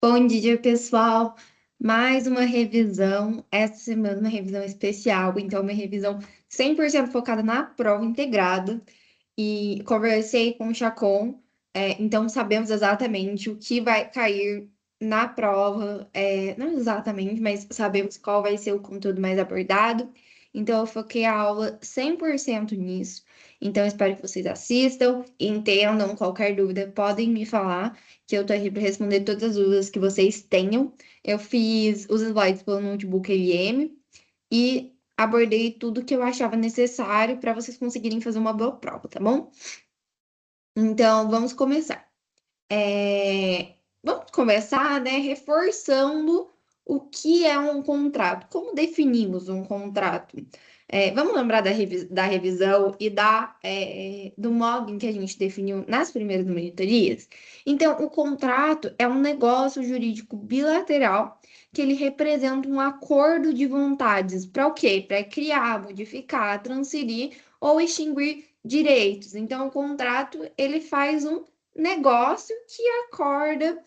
Bom dia, pessoal. Mais uma revisão. Essa semana, uma revisão especial. Então, uma revisão 100% focada na prova integrada. E conversei com o Chacon, então sabemos exatamente o que vai cair na prova. Não exatamente, mas sabemos qual vai ser o conteúdo mais abordado. Então, eu foquei a aula 100% nisso. Então, espero que vocês assistam, entendam. Qualquer dúvida, podem me falar que eu tô aqui para responder todas as dúvidas que vocês tenham. Eu fiz os slides pelo notebook LM e abordei tudo que eu achava necessário para vocês conseguirem fazer uma boa prova, tá bom? Então, vamos começar. Vamos começar, né, reforçando o que é um contrato. Como definimos um contrato? Vamos lembrar da revisão e do modo em que a gente definiu nas primeiras monitorias? Então, o contrato é um negócio jurídico bilateral que ele representa um acordo de vontades para o quê? Para criar, modificar, transferir ou extinguir direitos. Então, o contrato ele faz um negócio que acorda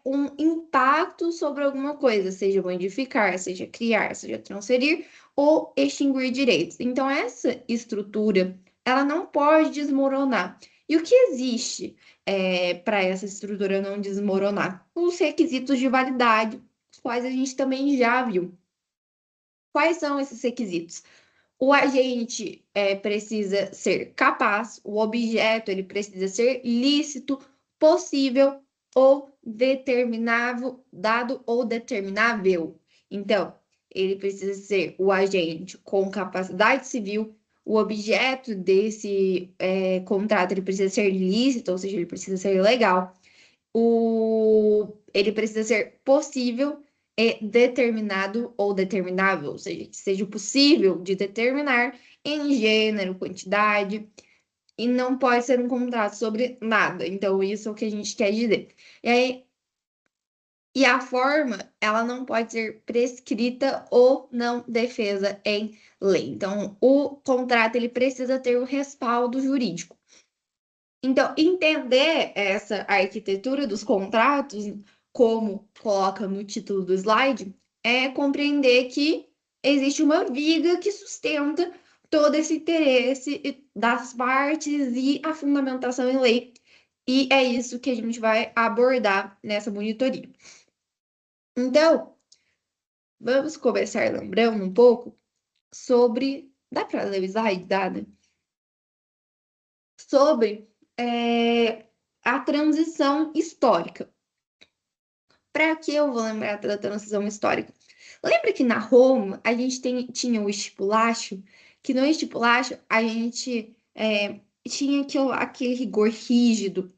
um impacto sobre alguma coisa, seja modificar, seja criar, seja transferir ou extinguir direitos. Então, essa estrutura, ela não pode desmoronar. E o que existe para essa estrutura não desmoronar? Os requisitos de validade, os quais a gente também já viu. Quais são esses requisitos? O agente precisa ser capaz, o objeto ele precisa ser lícito, possível ou determinável, dado ou determinável. Então, ele precisa ser o agente com capacidade civil, o objeto desse contrato ele precisa ser lícito, ou seja, ele precisa ser legal ele precisa ser possível e determinado ou determinável, ou seja, que seja possível de determinar em gênero, quantidade, e não pode ser um contrato sobre nada. Então, isso é o que a gente quer dizer. E aí, e a forma, ela não pode ser prescrita ou não defesa em lei. Então, o contrato ele precisa ter o respaldo jurídico. Então, entender essa arquitetura dos contratos, como coloca no título do slide, é compreender que existe uma viga que sustenta todo esse interesse das partes e a fundamentação em lei. E é isso que a gente vai abordar nessa monitoria. Então, vamos começar lembrando um pouco sobre. Dá para ler o slide, Dada? Sobre a transição histórica. Para que eu vou lembrar da transição histórica? Lembra que na Roma a gente tinha o estipulacho, que no estipulacho a gente tinha aquele rigor rígido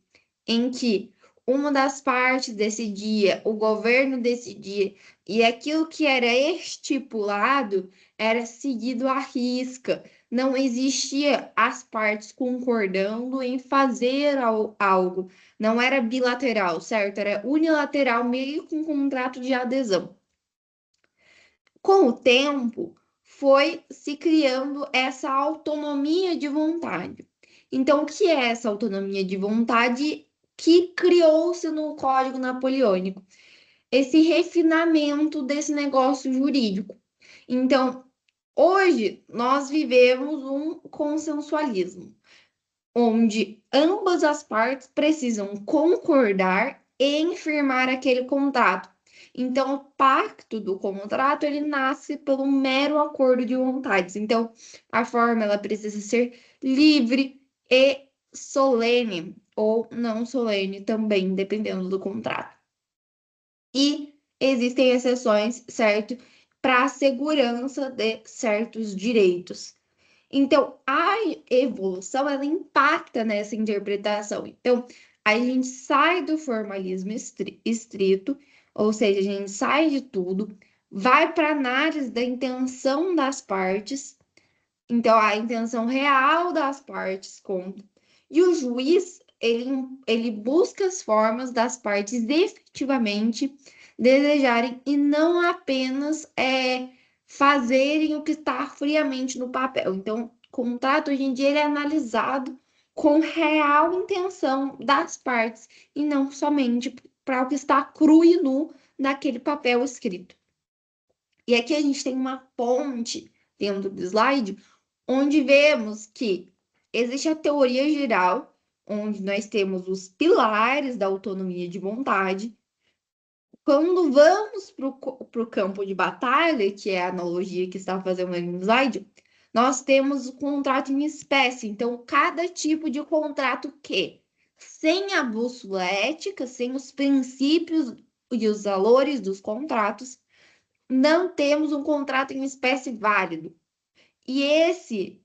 em que uma das partes decidia, o governo decidia, e aquilo que era estipulado era seguido à risca. Não existia as partes concordando em fazer algo. Não era bilateral, certo? Era unilateral, meio com um contrato de adesão. Com o tempo, foi se criando essa autonomia de vontade. Então, o que é essa autonomia de vontade que criou-se no Código Napoleônico? Esse refinamento desse negócio jurídico. Então, hoje nós vivemos um consensualismo, onde ambas as partes precisam concordar em firmar aquele contrato. Então, o pacto do contrato, ele nasce pelo mero acordo de vontades. Então, a forma ela precisa ser livre e solene ou não solene também, dependendo do contrato. E existem exceções, certo, para a segurança de certos direitos. Então, a evolução, ela impacta nessa interpretação. Então, a gente sai do formalismo estrito, ou seja, a gente sai de tudo, vai para a análise da intenção das partes. Então, a intenção real das partes conta. E o juiz, ele busca as formas das partes efetivamente desejarem e não apenas fazerem o que está friamente no papel. Então, o contrato hoje em dia ele é analisado com real intenção das partes e não somente para o que está cru e nu naquele papel escrito. E aqui a gente tem uma ponte dentro do slide, onde vemos que existe a teoria geral, onde nós temos os pilares da autonomia de vontade. Quando vamos para o campo de batalha, que é a analogia que estava fazendo ali no slide, nós temos o contrato em espécie. Então, cada tipo de contrato que, sem a bússola ética, sem os princípios e os valores dos contratos, não temos um contrato em espécie válido. E esse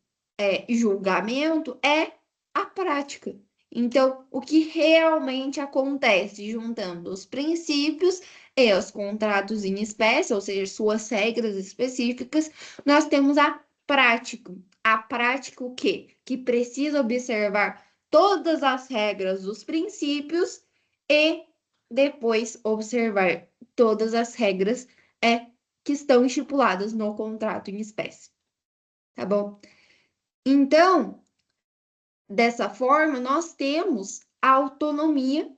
julgamento é a prática. Então, o que realmente acontece juntando os princípios e os contratos em espécie, ou seja, suas regras específicas, nós temos a prática. A prática o quê? Que precisa observar todas as regras dos princípios e depois observar todas as regras que estão estipuladas no contrato em espécie. Tá bom? Então, dessa forma, nós temos a autonomia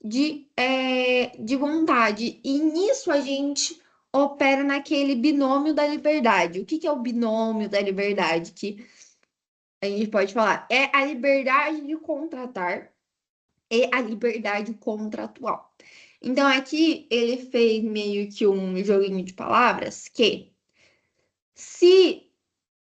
de vontade. E nisso a gente opera naquele binômio da liberdade. O que é o binômio da liberdade? Que a gente pode falar é a liberdade de contratar e a liberdade contratual. Então, aqui ele fez meio que um joguinho de palavras que se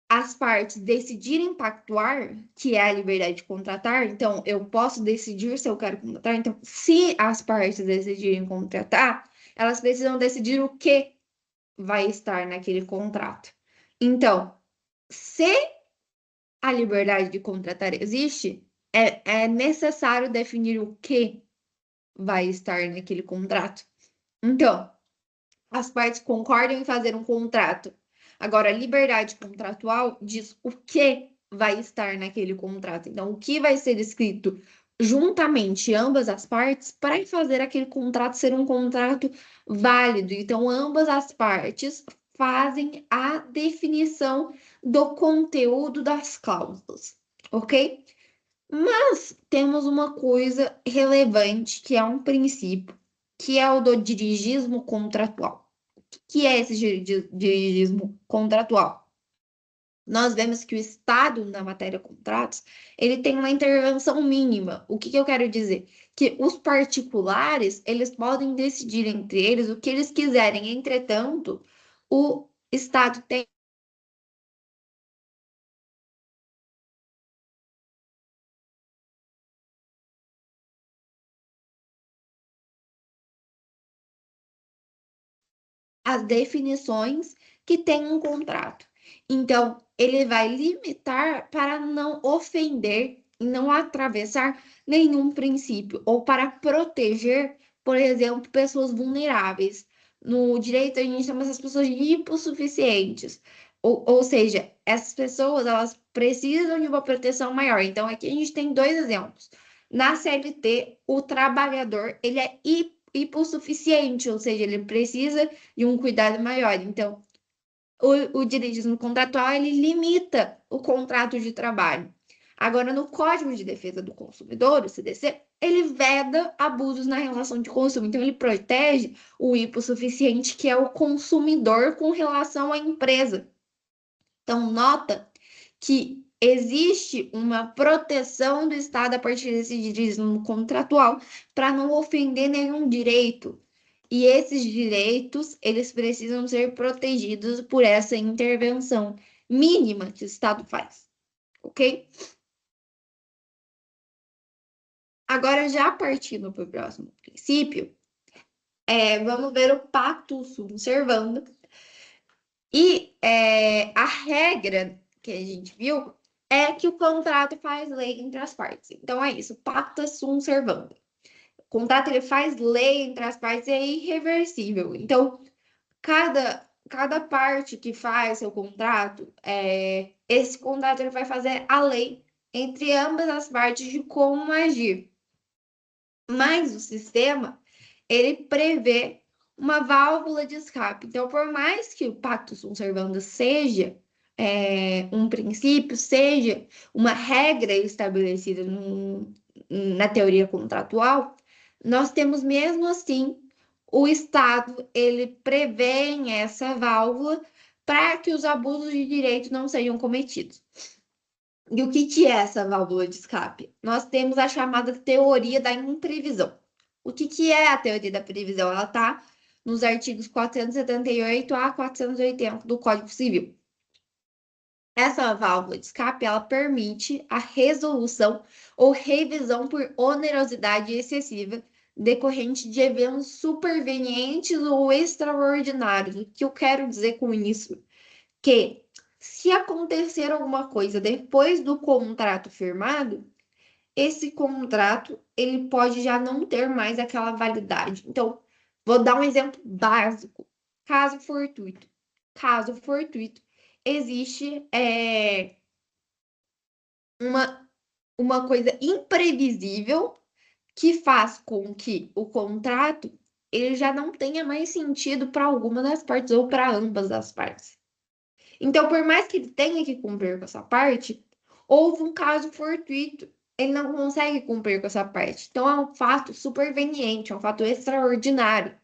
as partes decidirem pactuar, que é a liberdade de contratar, então eu posso decidir se eu quero contratar. Então, se as partes decidirem contratar, elas precisam decidir o que vai estar naquele contrato. Então, se a liberdade de contratar existe, é necessário definir o que vai estar naquele contrato. Então, as partes concordam em fazer um contrato. Agora, a liberdade contratual diz o que vai estar naquele contrato. Então, o que vai ser escrito juntamente ambas as partes para fazer aquele contrato ser um contrato válido. Então, ambas as partes fazem a definição do conteúdo das cláusulas, ok? Mas temos uma coisa relevante que é um princípio, que é o do dirigismo contratual. Que é esse dirigismo contratual? Nós vemos que o Estado, na matéria contratos, ele tem uma intervenção mínima. O que eu quero dizer? Que os particulares, eles podem decidir entre eles o que eles quiserem. Entretanto, o Estado tem as definições que tem um contrato. Então, ele vai limitar para não ofender e não atravessar nenhum princípio, ou para proteger, por exemplo, pessoas vulneráveis. No direito, a gente chama essas pessoas de hipossuficientes. Ou seja, essas pessoas elas precisam de uma proteção maior. Então, aqui a gente tem dois exemplos. Na CLT, o trabalhador ele é hipossuficiente, ou seja, ele precisa de um cuidado maior. Então, o dirigismo contratual, ele limita o contrato de trabalho. Agora, no Código de Defesa do Consumidor, o CDC, ele veda abusos na relação de consumo. Então, ele protege o hipossuficiente, que é o consumidor, com relação à empresa. Então, nota que existe uma proteção do Estado a partir desse dirigismo contratual para não ofender nenhum direito. E esses direitos, eles precisam ser protegidos por essa intervenção mínima que o Estado faz, ok? Agora, já partindo para o próximo princípio, vamos ver o pacto sunt servanda. E a regra que a gente viu é que o contrato faz lei entre as partes. Então, é isso, pacta sunt servanda. O contrato ele faz lei entre as partes e é irreversível. Então, cada parte que faz seu contrato, esse contrato ele vai fazer a lei entre ambas as partes de como agir. Mas o sistema, ele prevê uma válvula de escape. Então, por mais que o pacto sunt servanda seja um princípio, seja uma regra estabelecida na teoria contratual, Nós temos mesmo assim o Estado, ele prevê essa válvula para que os abusos de direito não sejam cometidos. E o que é essa válvula de escape? Nós temos a chamada teoria da imprevisão. O que é a teoria da previsão? Ela está nos artigos 478 a 480 do Código Civil. Essa válvula de escape, ela permite a resolução ou revisão por onerosidade excessiva decorrente de eventos supervenientes ou extraordinários. O que eu quero dizer com isso? Que se acontecer alguma coisa depois do contrato firmado, esse contrato ele pode já não ter mais aquela validade. Então, vou dar um exemplo básico. Caso fortuito. Caso fortuito, existe uma, uma coisa imprevisível que faz com que o contrato ele já não tenha mais sentido para alguma das partes ou para ambas as partes. Então, por mais que ele tenha que cumprir com essa parte, houve um caso fortuito. Ele não consegue cumprir com essa parte. Então, é um fato superveniente, é um fato extraordinário.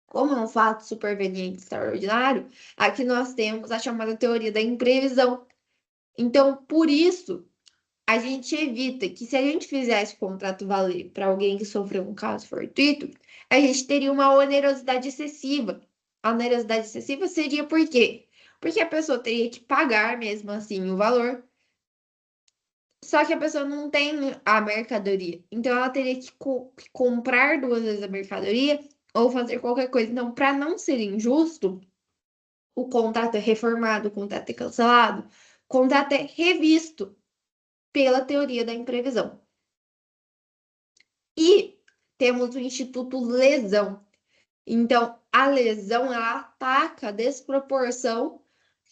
Como é um fato superveniente extraordinário, aqui nós temos a chamada teoria da imprevisão. Então, por isso, a gente evita que, se a gente fizesse o contrato valer para alguém que sofreu um caso fortuito, a gente teria uma onerosidade excessiva. A onerosidade excessiva seria por quê? Porque a pessoa teria que pagar mesmo assim o valor, só que a pessoa não tem a mercadoria. Então, ela teria que comprar duas vezes a mercadoria ou fazer qualquer coisa. Então, para não ser injusto, o contrato é reformado, o contrato é cancelado, o contrato é revisto pela teoria da imprevisão. E temos o Instituto Lesão. Então, a lesão, ela ataca a desproporção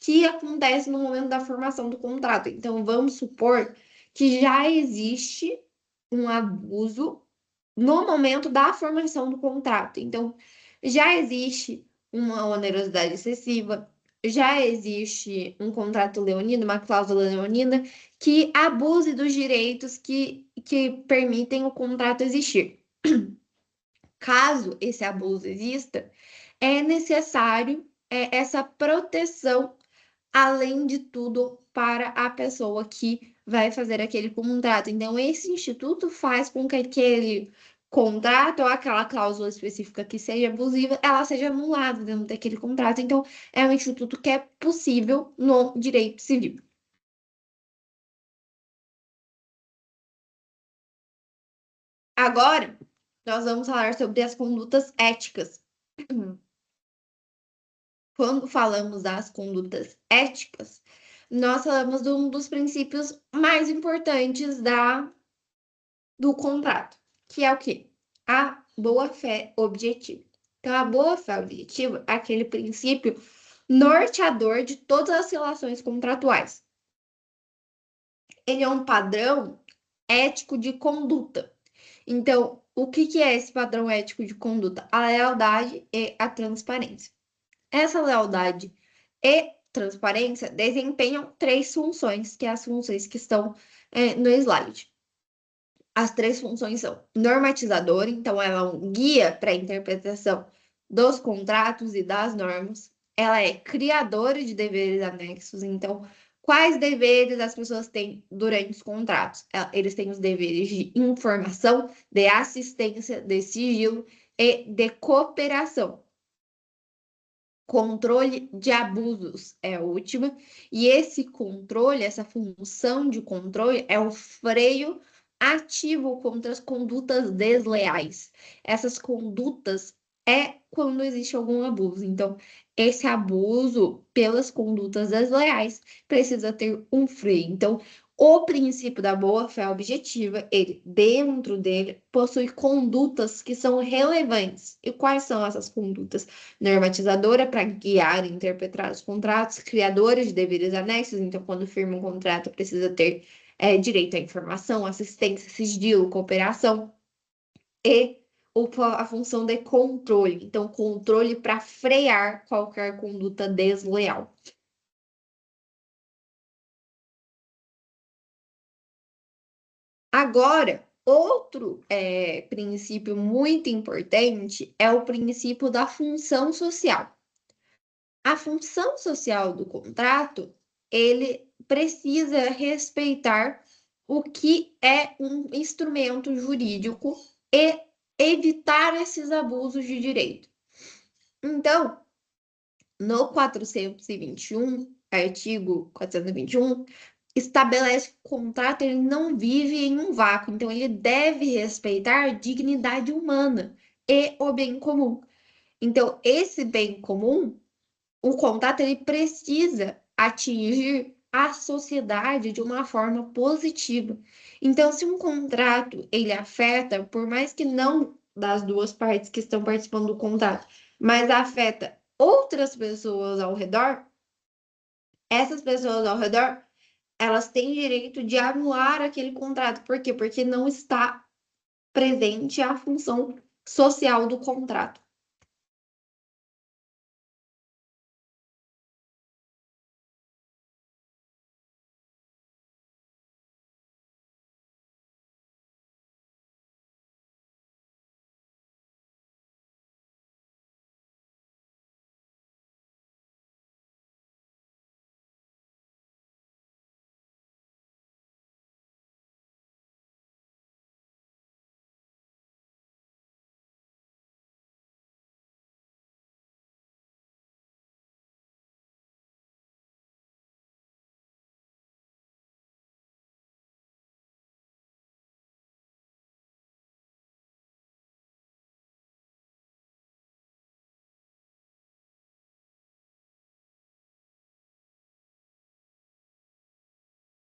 que acontece no momento da formação do contrato. Então, vamos supor que já existe um abuso no momento da formação do contrato. Então, já existe uma onerosidade excessiva, já existe um contrato leonino, uma cláusula leonina, que abuse dos direitos que permitem o contrato existir. Caso esse abuso exista, é necessário essa proteção, além de tudo, para a pessoa que vai fazer aquele contrato. Então, esse instituto faz com que aquele contrato ou aquela cláusula específica que seja abusiva, ela seja anulada dentro daquele contrato. Então, é um instituto que é possível no direito civil. Agora, nós vamos falar sobre as condutas éticas. Quando falamos das condutas éticas, nós falamos de um dos princípios mais importantes do contrato, que é o quê? A boa-fé objetiva. Então, a boa-fé objetiva é aquele princípio norteador de todas as relações contratuais. Ele é um padrão ético de conduta. Então, o que é esse padrão ético de conduta? A lealdade e a transparência. Essa lealdade e transparência desempenham três funções, que é as funções que estão no slide. As três funções são normatizadora, então ela é um guia para a interpretação dos contratos e das normas. Ela é criadora de deveres anexos, então quais deveres as pessoas têm durante os contratos? Eles têm os deveres de informação, de assistência, de sigilo e de cooperação. Controle de abusos é a última, e esse controle, essa função de controle, é o freio ativo contra as condutas desleais. Essas condutas é quando existe algum abuso. Então, esse abuso pelas condutas desleais precisa ter um freio. Então, o princípio da boa-fé objetiva, ele, dentro dele, possui condutas que são relevantes. E quais são essas condutas? Normatizadora para guiar e interpretar os contratos, criadora de deveres anexos, então, quando firma um contrato, precisa ter direito à informação, assistência, sigilo, cooperação, e a função de controle, então, controle para frear qualquer conduta desleal. Agora, Outro princípio muito importante é o princípio da função social. A função social do contrato, ele precisa respeitar o que é um instrumento jurídico e evitar esses abusos de direito. Então, no 421, artigo 421, estabelece que o contrato ele não vive em um vácuo, então ele deve respeitar a dignidade humana e o bem comum. Então, esse bem comum, o contrato ele precisa atingir a sociedade de uma forma positiva. Então, se um contrato ele afeta, por mais que não das duas partes que estão participando do contrato, mas afeta outras pessoas ao redor, essas pessoas ao redor, elas têm direito de anular aquele contrato. Por quê? Porque não está presente a função social do contrato.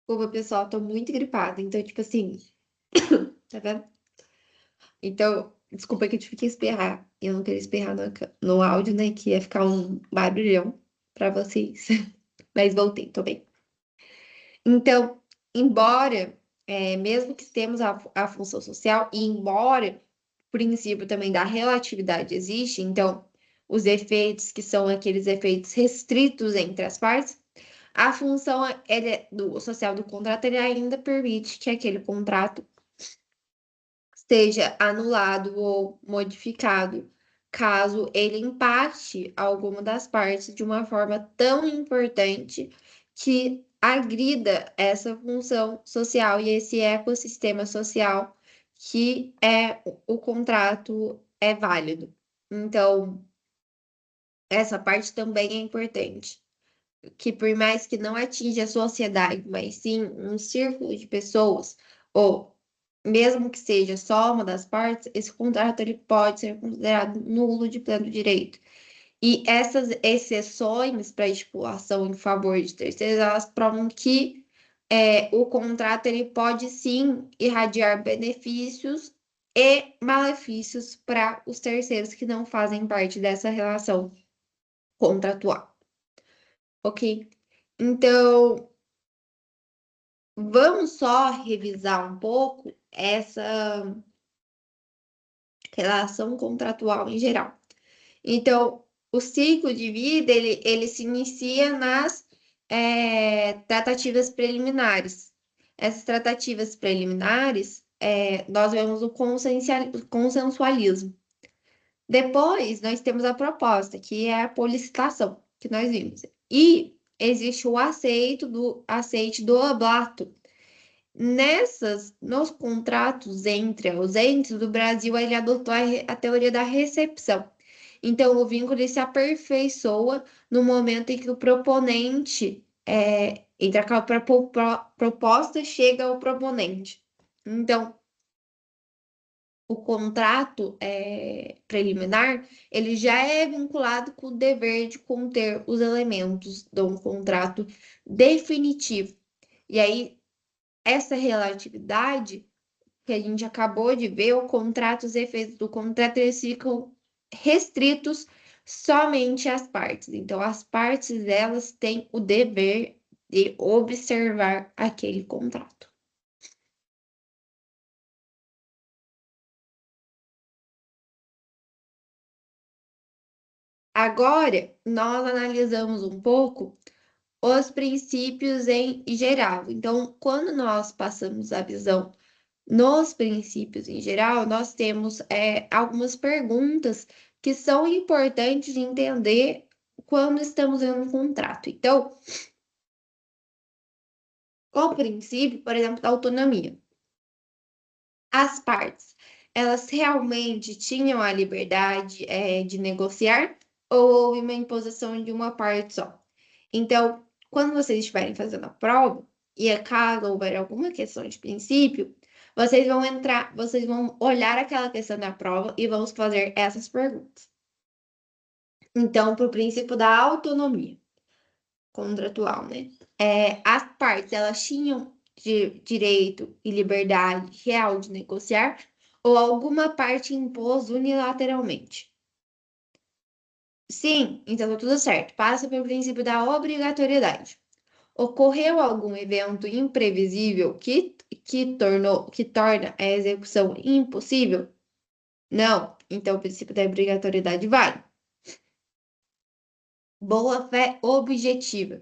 Desculpa, pessoal, tô muito gripada. Então, tipo assim, tá vendo? Então, desculpa que eu tive que espirrar. Eu não queria espirrar no áudio, né? Que ia ficar um barulhão pra vocês. Mas voltei, tô bem. Então, embora, mesmo que temos a função social, e embora o princípio também da relatividade existe, então, os efeitos que são aqueles efeitos restritos entre as partes, a função do social do contrato ele ainda permite que aquele contrato seja anulado ou modificado, caso ele impacte alguma das partes de uma forma tão importante que agrida essa função social e esse ecossistema social que o contrato é válido. Então, essa parte também é importante, que por mais que não atinja a sociedade, mas sim um círculo de pessoas, ou mesmo que seja só uma das partes, esse contrato ele pode ser considerado nulo de pleno direito. E essas exceções para estipulação em favor de terceiros, elas provam que o contrato ele pode sim irradiar benefícios e malefícios para os terceiros que não fazem parte dessa relação contratual, ok? Então, vamos só revisar um pouco essa relação contratual em geral. Então, o ciclo de vida, ele se inicia nas tratativas preliminares. Essas tratativas preliminares, nós vemos o consensualismo. Depois, nós temos a proposta, que é a policitação, que nós vimos. E existe o aceite do oblato. Nos contratos entre ausentes, o Brasil ele adotou a teoria da recepção. Então, o vínculo ele se aperfeiçoa no momento em que o proponente, entre aquela proposta, chega ao proponente. Então, o contrato preliminar, ele já é vinculado com o dever de conter os elementos de um contrato definitivo. E aí, essa relatividade que a gente acabou de ver, o contrato, os efeitos do contrato, eles ficam restritos somente às partes. Então, as partes, elas têm o dever de observar aquele contrato. Agora, nós analisamos um pouco os princípios em geral. Então, quando nós passamos a visão Nos princípios em geral, nós temos algumas perguntas que são importantes de entender quando estamos em um contrato. Então, o princípio, por exemplo, da autonomia. As partes, elas realmente tinham a liberdade, de negociar ou houve uma imposição de uma parte só? Então, quando vocês estiverem fazendo a prova, e caso houver alguma questão de princípio, vocês vão olhar aquela questão da prova e vão fazer essas perguntas. Então, para o princípio da autonomia contratual, né? As partes, elas tinham direito e liberdade real de negociar ou alguma parte impôs unilateralmente? Sim, então tá tudo certo. Passa pelo princípio da obrigatoriedade. Ocorreu algum evento imprevisível que torna a execução impossível? Não. Então o princípio da obrigatoriedade vale. Boa-fé objetiva.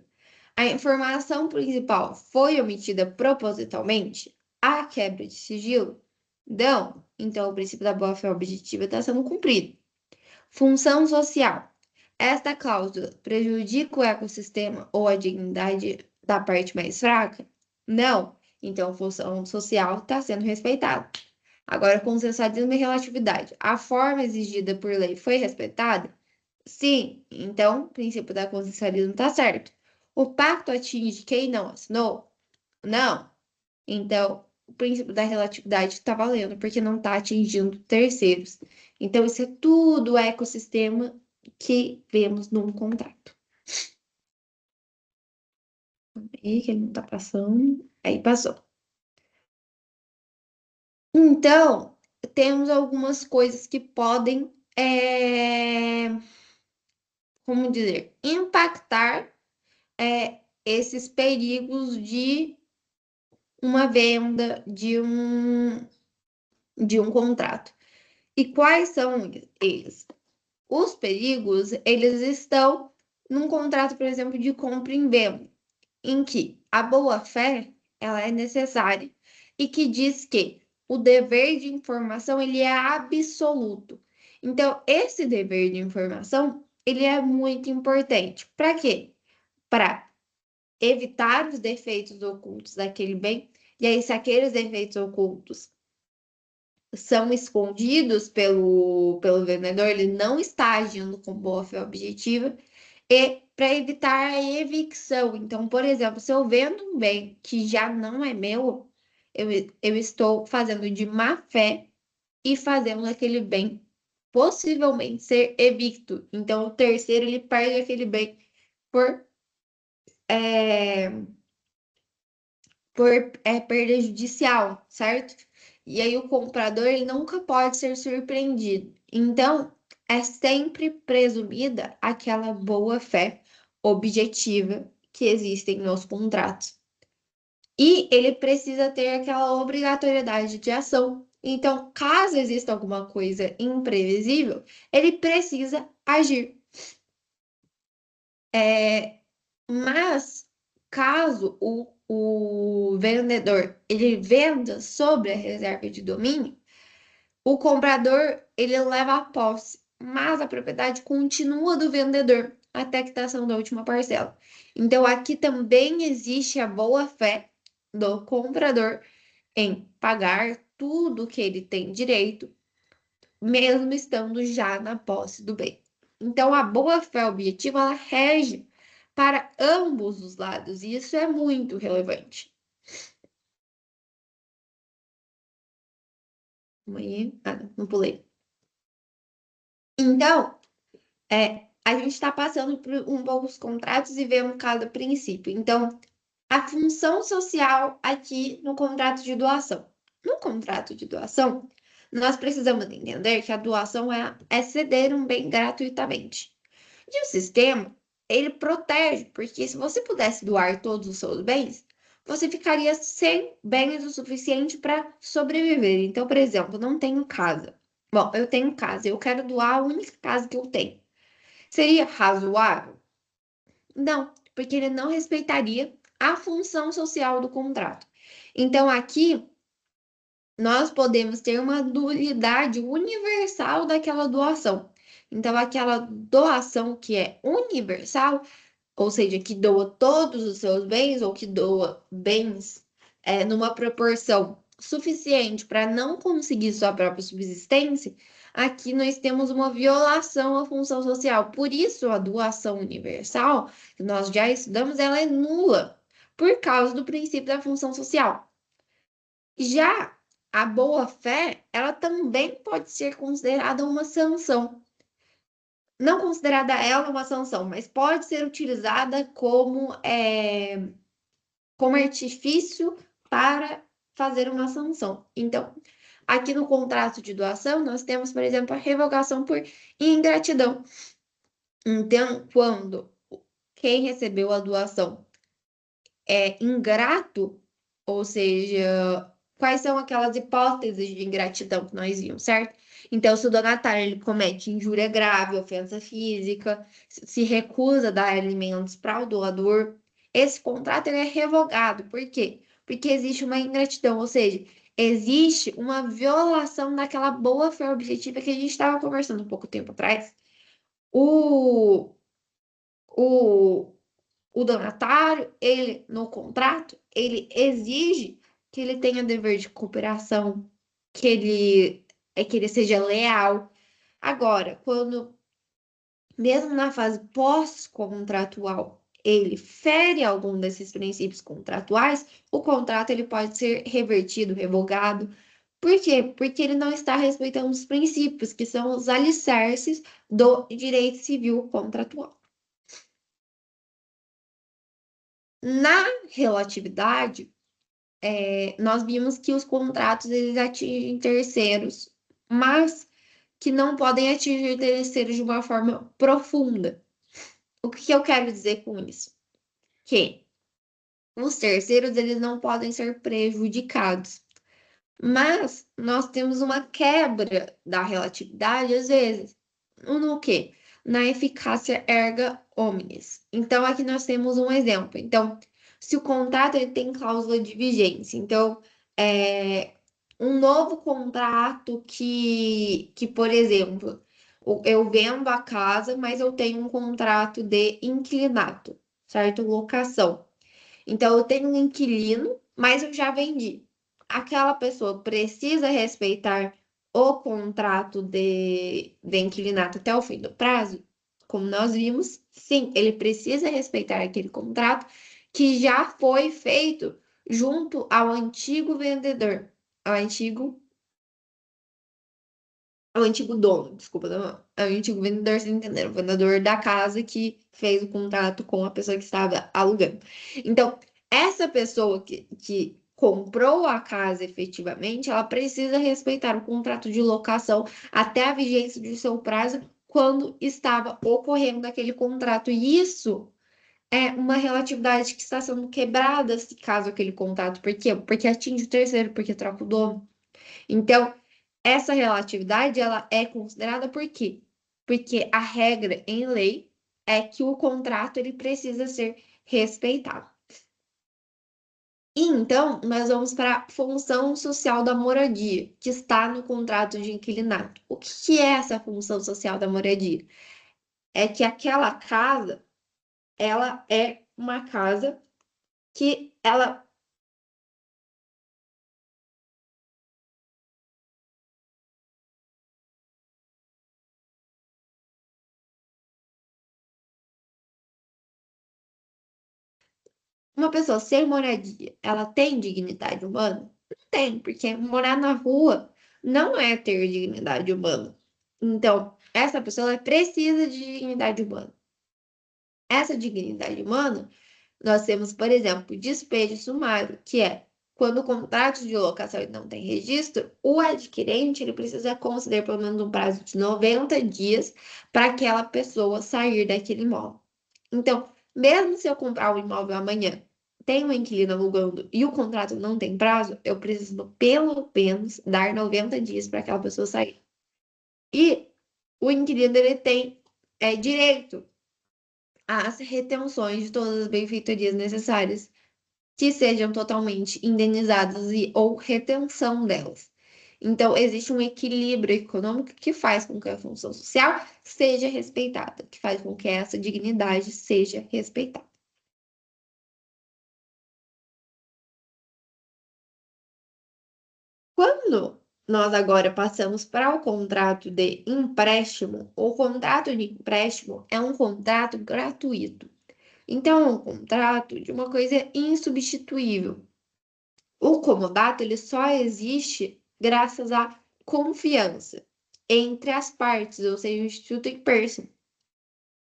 A informação principal foi omitida propositalmente? Há quebra de sigilo? Não. Então, o princípio da boa-fé objetiva está sendo cumprido. Função social. Esta cláusula prejudica o ecossistema ou a dignidade da parte mais fraca? Não. Então, a função social está sendo respeitada. Agora, consensualismo e relatividade. A forma exigida por lei foi respeitada? Sim, então o princípio da consensualismo está certo. O pacto atinge quem não assinou? Não. Então, o princípio da relatividade está valendo, porque não está atingindo terceiros. Então, isso é tudo o ecossistema que vemos num contrato. Aí, que ele não está passando. Aí passou. Então, temos algumas coisas que podem, como dizer, impactar esses perigos de uma venda de um contrato. E quais são eles? Os perigos, eles estão num contrato, por exemplo, de compra e venda, em que a boa-fé, ela é necessária e que diz que o dever de informação, ele é absoluto. Então, esse dever de informação, ele é muito importante. Para quê? Para evitar os defeitos ocultos daquele bem. E aí, se aqueles defeitos ocultos são escondidos pelo vendedor, ele não está agindo com boa-fé objetiva, e para evitar a evicção. Então, por exemplo, se eu vendo um bem que já não é meu, eu estou fazendo de má fé e fazendo aquele bem possivelmente ser evicto. Então, o terceiro, ele perde aquele bem por, é, por perda judicial, certo? E aí o comprador ele nunca pode ser surpreendido. Então, é sempre presumida aquela boa-fé objetiva que existem nos contratos. E ele precisa ter aquela obrigatoriedade de ação. Então, caso exista alguma coisa imprevisível, ele precisa agir. Mas, caso o vendedor ele venda sobre a reserva de domínio, o comprador ele leva a posse, mas a propriedade continua do vendedor até a quitação da última parcela. Então, aqui também existe a boa-fé do comprador em pagar tudo que ele tem direito, mesmo estando já na posse do bem. Então, a boa-fé objetiva, ela rege para ambos os lados, e isso é muito relevante. Aí, não pulei. Então, a gente está passando por um pouco os contratos e vemos cada princípio. Então, a função social aqui no contrato de doação. No contrato de doação, nós precisamos entender que a doação é ceder um bem gratuitamente. E o sistema, ele protege, porque se você pudesse doar todos os seus bens, você ficaria sem bens o suficiente para sobreviver. Então, por exemplo, não tenho casa. Bom, eu tenho casa, eu quero doar a única casa que eu tenho. Seria razoável? Não, porque ele não respeitaria a função social do contrato. Então, aqui nós podemos ter uma nulidade universal daquela doação. Então, aquela doação que é universal, ou seja, que doa todos os seus bens ou que doa bens numa proporção suficiente para não conseguir sua própria subsistência, aqui nós temos uma violação à função social. Por isso, a doação universal, que nós já estudamos, ela é nula, por causa do princípio da função social. Já a boa-fé, ela também pode ser considerada uma sanção. Não considerada ela uma sanção, mas pode ser utilizada como artifício para fazer uma sanção. Então, aqui no contrato de doação, nós temos, por exemplo, a revogação por ingratidão. Então, quando quem recebeu a doação é ingrato, ou seja, quais são aquelas hipóteses de ingratidão que nós vimos, certo? Então, se o donatário ele comete injúria grave, ofensa física, se recusa a dar alimentos para o doador, esse contrato ele é revogado. Por quê? Porque existe uma ingratidão, ou seja, existe uma violação daquela boa-fé objetiva que a gente estava conversando um pouco tempo atrás. O, o o donatário, ele, no contrato, ele exige que ele tenha dever de cooperação, que ele seja leal. Agora, quando, mesmo na fase pós-contratual, ele fere algum desses princípios contratuais, o contrato ele pode ser revertido, revogado. Por quê? Porque ele não está respeitando os princípios, que são os alicerces do direito civil contratual. Na relatividade, nós vimos que os contratos eles atingem terceiros, mas que não podem atingir terceiros de uma forma profunda. O que eu quero dizer com isso? Que os terceiros eles não podem ser prejudicados, mas nós temos uma quebra da relatividade às vezes. No quê? Na eficácia erga omnes. Então, aqui nós temos um exemplo. Então, se o contrato ele tem cláusula de vigência, então, é, um novo contrato por exemplo, eu vendo a casa, mas eu tenho um contrato de inquilinato, certo? Locação. Então, eu tenho um inquilino, mas eu já vendi. Aquela pessoa precisa respeitar o contrato de inquilinato até o fim do prazo? Como nós vimos, sim, ele precisa respeitar aquele contrato que já foi feito junto ao antigo vendedor, ao antigo o antigo dono, desculpa, não, é o antigo vendedor, vocês entenderam? O vendedor da casa que fez o contrato com a pessoa que estava alugando. Então, essa pessoa que comprou a casa efetivamente, ela precisa respeitar o contrato de locação até a vigência de seu prazo quando estava ocorrendo aquele contrato. E isso é uma relatividade que está sendo quebrada se caso aquele contrato. Por quê? Porque atinge o terceiro, porque troca o dono. Então, essa relatividade ela é considerada por quê? Porque a regra em lei é que o contrato ele precisa ser respeitado. E então, nós vamos para a função social da moradia, que está no contrato de inquilinato. O que é essa função social da moradia? É que aquela casa, ela é uma casa que ela uma pessoa sem moradia, ela tem dignidade humana? Não tem, porque morar na rua não é ter dignidade humana. Então, essa pessoa ela precisa de dignidade humana. Essa dignidade humana, nós temos, por exemplo, despejo sumário, que é quando o contrato de locação ele não tem registro, o adquirente ele precisa conceder pelo menos um prazo de 90 dias para aquela pessoa sair daquele imóvel. Então, mesmo se eu comprar o imóvel amanhã, tem um inquilino alugando e o contrato não tem prazo, eu preciso pelo menos dar 90 dias para aquela pessoa sair. E o inquilino ele tem direito às retenções de todas as benfeitorias necessárias. que sejam totalmente indenizadas e ou retenção delas. Então, existe um equilíbrio econômico que faz com que a função social seja respeitada, que faz com que essa dignidade seja respeitada. Quando nós agora passamos para o contrato de empréstimo, o contrato de empréstimo é um contrato gratuito. Então, é um contrato de uma coisa insubstituível. O comodato ele só existe graças à confiança entre as partes, ou seja, o instituto em person.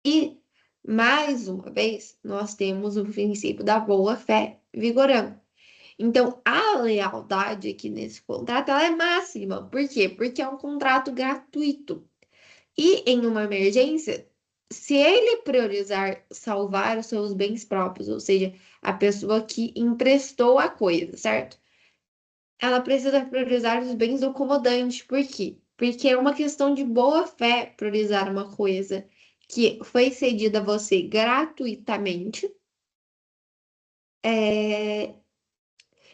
E, mais uma vez, nós temos o princípio da boa-fé vigorando. Então, a lealdade aqui nesse contrato ela é máxima. Por quê? Porque é um contrato gratuito. E em uma emergência, se ele priorizar salvar os seus bens próprios, ou seja, a pessoa que emprestou a coisa, certo? Ela precisa priorizar os bens do comodante. Por quê? Porque é uma questão de boa fé priorizar uma coisa que foi cedida a você gratuitamente, é,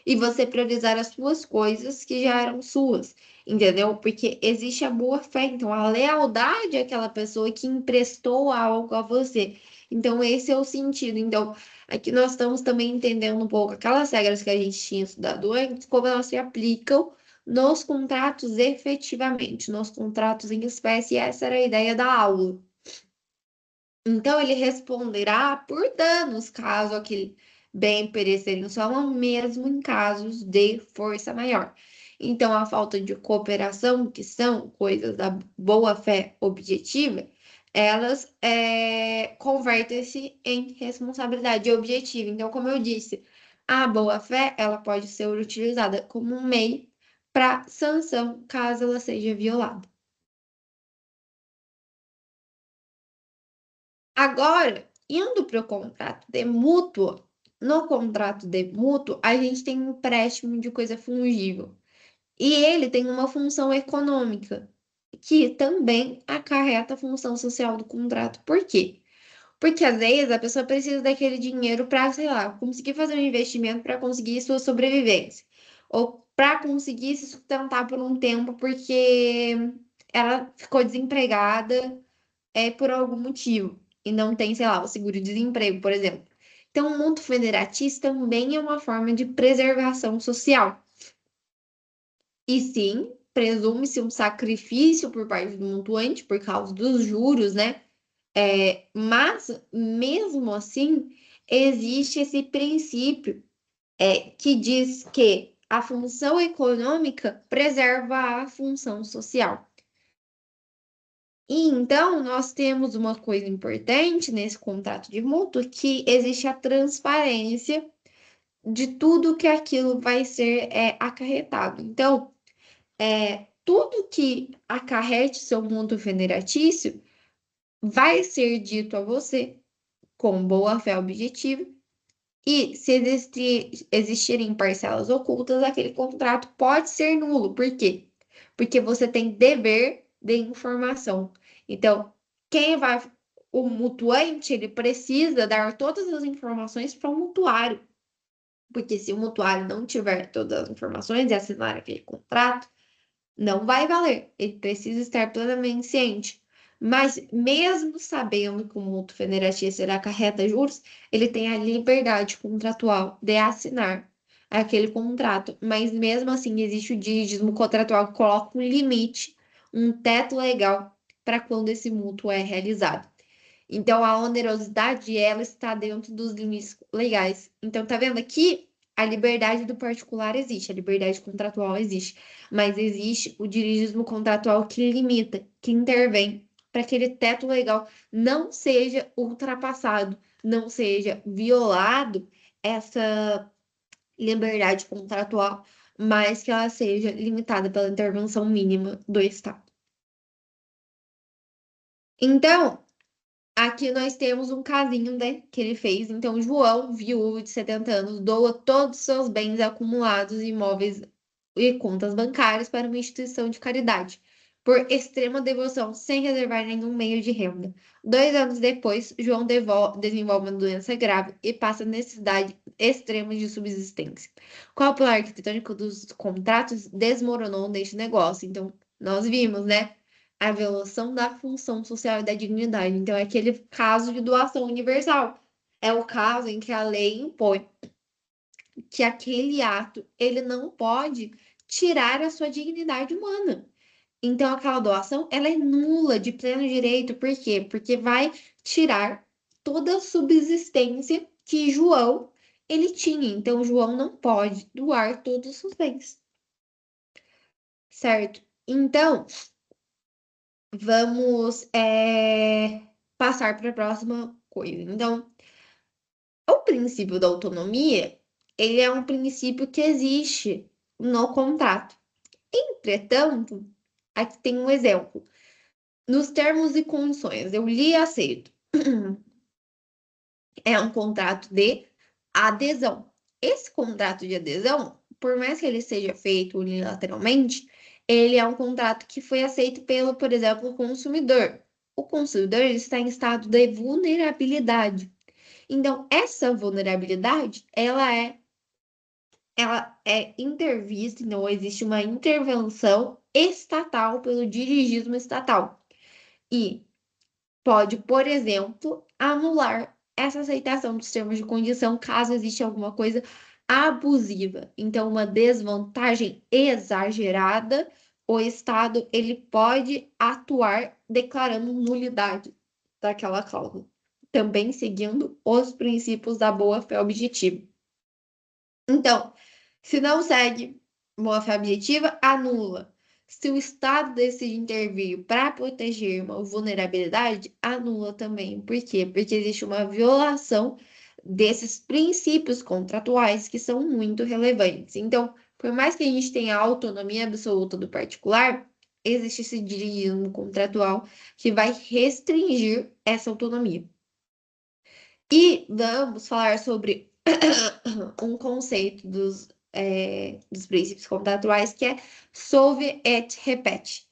e você priorizar as suas coisas que já eram suas, entendeu? Porque existe a boa fé, então a lealdade àquela pessoa que emprestou algo a você. Então, esse é o sentido. Então, aqui nós estamos também entendendo um pouco aquelas regras que a gente tinha estudado antes, como elas se aplicam nos contratos efetivamente, nos contratos em espécie, e essa era a ideia da aula. Então, ele responderá por danos, caso aquele bem perecer em sua mão, mesmo em casos de força maior. Então, a falta de cooperação, que são coisas da boa-fé objetiva, elas convertem-se em responsabilidade objetiva. Então, como eu disse, a boa-fé, ela pode ser utilizada como um meio para sanção, caso ela seja violada. Agora, indo para o contrato de mútuo, no contrato de mútuo, a gente tem um empréstimo de coisa fungível. E ele tem uma função econômica, que também acarreta a função social do contrato. Por quê? Porque às vezes a pessoa precisa daquele dinheiro para, sei lá, conseguir fazer um investimento para conseguir sua sobrevivência. Ou para conseguir se sustentar por um tempo, porque ela ficou desempregada por algum motivo e não tem, sei lá, o seguro-desemprego, por exemplo. Então, o mundo federatista também é uma forma de preservação social. E sim, presume-se um sacrifício por parte do mutuante por causa dos juros, né? Mas, mesmo assim, existe esse princípio que diz que a função econômica preserva a função social. E então, nós temos uma coisa importante nesse contrato de mútuo, que existe a transparência de tudo que aquilo vai ser acarretado. Então, tudo que acarrete seu mútuo federatício vai ser dito a você com boa-fé objetiva, e se existirem parcelas ocultas, aquele contrato pode ser nulo. Por quê? Porque você tem dever de informação. Então, quem vai. O mutuante, ele precisa dar todas as informações para o mutuário. Porque se o mutuário não tiver todas as informações e assinar aquele contrato, não vai valer. Ele precisa estar plenamente ciente. Mas, mesmo sabendo que o mútuo federativo acarreta juros, ele tem a liberdade contratual de assinar aquele contrato. Mas, mesmo assim, existe o dígito contratual que coloca um limite, um teto legal para quando esse mútuo é realizado. Então, a onerosidade, ela está dentro dos limites legais. Então, tá vendo aqui? A liberdade do particular existe, a liberdade contratual existe, mas existe o dirigismo contratual que limita, que intervém para que aquele teto legal não seja ultrapassado, não seja violado essa liberdade contratual, mas que ela seja limitada pela intervenção mínima do Estado. Então, aqui nós temos um casinho, né, que ele fez. Então, João, viúvo de 70 anos, doa todos os seus bens acumulados, imóveis e contas bancárias para uma instituição de caridade. por extrema devoção, sem reservar nenhum meio de renda. 2 anos depois, João desenvolve uma doença grave e passa necessidade extrema de subsistência. Com o pilar arquitetônico dos contratos, desmoronou neste negócio. Então, nós vimos, né? A violação da função social e da dignidade. Então, é aquele caso de doação universal. É o caso em que a lei impõe que aquele ato ele não pode tirar a sua dignidade humana. Então, aquela doação, ela é nula de pleno direito. Por quê? Porque vai tirar toda a subsistência que João ele tinha. Então, João não pode doar todos os seus bens, certo? Então, vamos passar para a próxima coisa. Então, o princípio da autonomia, ele é um princípio que existe no contrato. Entretanto, aqui tem um exemplo. Nos termos e condições, eu li e aceito. É um contrato de adesão. Esse contrato de adesão, por mais que ele seja feito unilateralmente, ele é um contrato que foi aceito pelo, por exemplo, consumidor. O consumidor ele está em estado de vulnerabilidade. Então, essa vulnerabilidade, ela é intervista, então existe uma intervenção estatal pelo dirigismo estatal. E pode, por exemplo, anular essa aceitação dos termos de condição caso exista alguma coisa abusiva. Então, uma desvantagem exagerada, o Estado ele pode atuar declarando nulidade daquela cláusula, também seguindo os princípios da boa-fé objetiva. Então, se não segue boa-fé objetiva, anula. Se o Estado decide intervir para proteger uma vulnerabilidade, anula também. Por quê? Porque existe uma violação desses princípios contratuais que são muito relevantes. Então, por mais que a gente tenha a autonomia absoluta do particular, existe esse dirigismo contratual que vai restringir essa autonomia. E vamos falar sobre um conceito dos princípios contratuais que é solve et repete.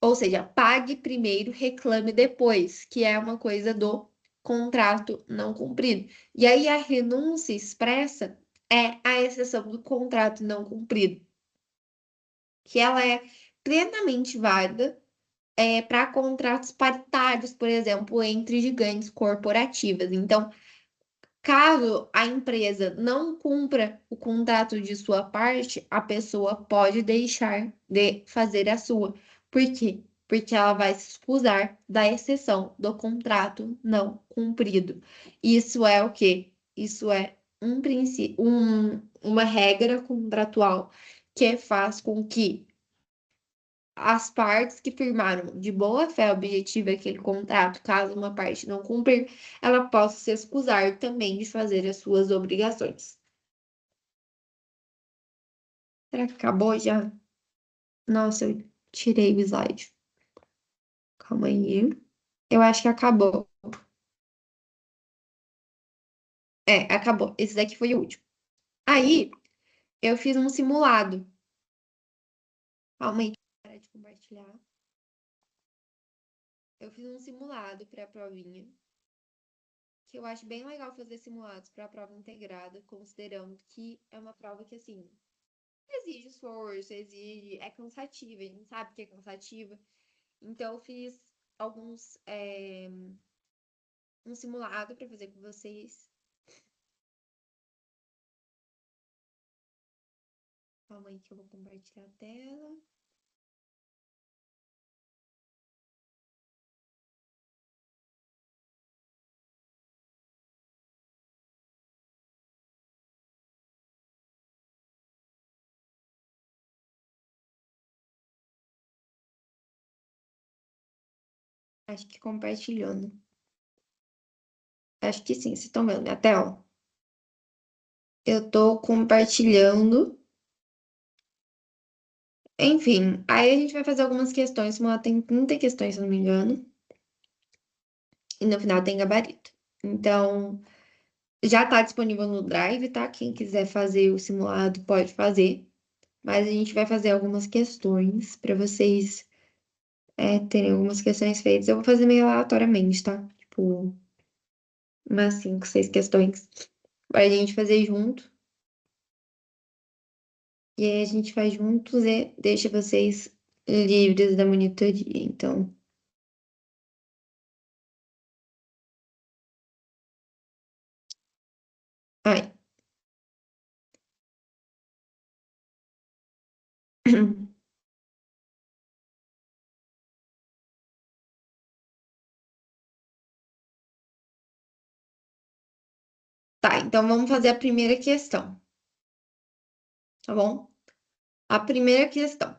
Ou seja, pague primeiro, reclame depois, que é uma coisa do contrato não cumprido. E aí a renúncia expressa é a exceção do contrato não cumprido, que ela é plenamente válida para contratos paritários, por exemplo, entre gigantes corporativas. Então, caso a empresa não cumpra o contrato de sua parte, a pessoa pode deixar de fazer a sua. Por quê? Porque ela vai se excusar da exceção do contrato não cumprido. Isso é o quê? Isso é um princípio, uma regra contratual que faz com que as partes que firmaram de boa fé objetiva aquele contrato, caso uma parte não cumprir, ela possa se excusar também de fazer as suas obrigações. Será que acabou já? Nossa, eu tirei o slide. Calma aí. Eu acho que acabou. É, acabou. Esse daqui foi o último. Aí, eu fiz um simulado. Calma aí, para de compartilhar. Eu fiz um simulado para a provinha, que eu acho bem legal fazer simulados para a prova integrada, considerando que é uma prova que, assim, exige esforço, é cansativa, a gente sabe que é cansativa. Então, eu fiz um simulado para fazer com vocês. Calma aí que eu vou compartilhar a tela. Acho que compartilhando. Acho que sim, vocês estão vendo minha tela? Eu tô compartilhando. Enfim, aí a gente vai fazer algumas questões. O simulado tem 30 questões, se eu não me engano. E no final tem gabarito. Então, já tá disponível no Drive, tá? Quem quiser fazer o simulado pode fazer. Mas a gente vai fazer algumas questões para vocês terem algumas questões feitas. Eu vou fazer meio aleatoriamente, tá? Tipo, umas 5, 6 questões pra gente fazer junto. E aí a gente faz juntos e deixa vocês livres da monitoria. Então, ai. Tá, então vamos fazer a primeira questão, tá bom? A primeira questão.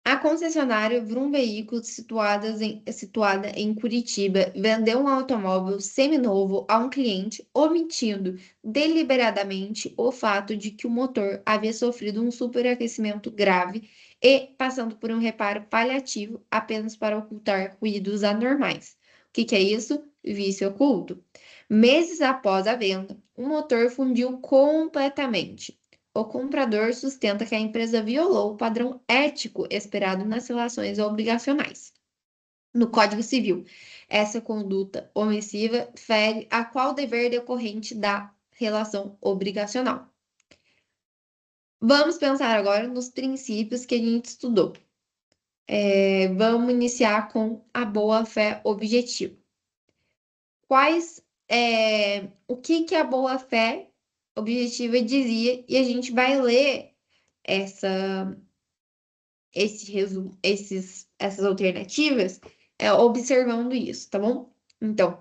A concessionária Vroom Veículos, situada em Curitiba, vendeu um automóvel seminovo a um cliente, omitindo deliberadamente o fato de que o motor havia sofrido um superaquecimento grave e passando por um reparo paliativo apenas para ocultar ruídos anormais. O que que é isso? Vício oculto. Meses após a venda, o motor fundiu completamente. O comprador sustenta que a empresa violou o padrão ético esperado nas relações obrigacionais. No Código Civil, essa conduta omissiva fere a qual dever decorrente da relação obrigacional. Vamos pensar agora nos princípios que a gente estudou. Vamos iniciar com a boa-fé objetiva. O que que a boa-fé objetiva dizia? E a gente vai ler essa esse resumo, essas alternativas, observando isso, tá bom? Então,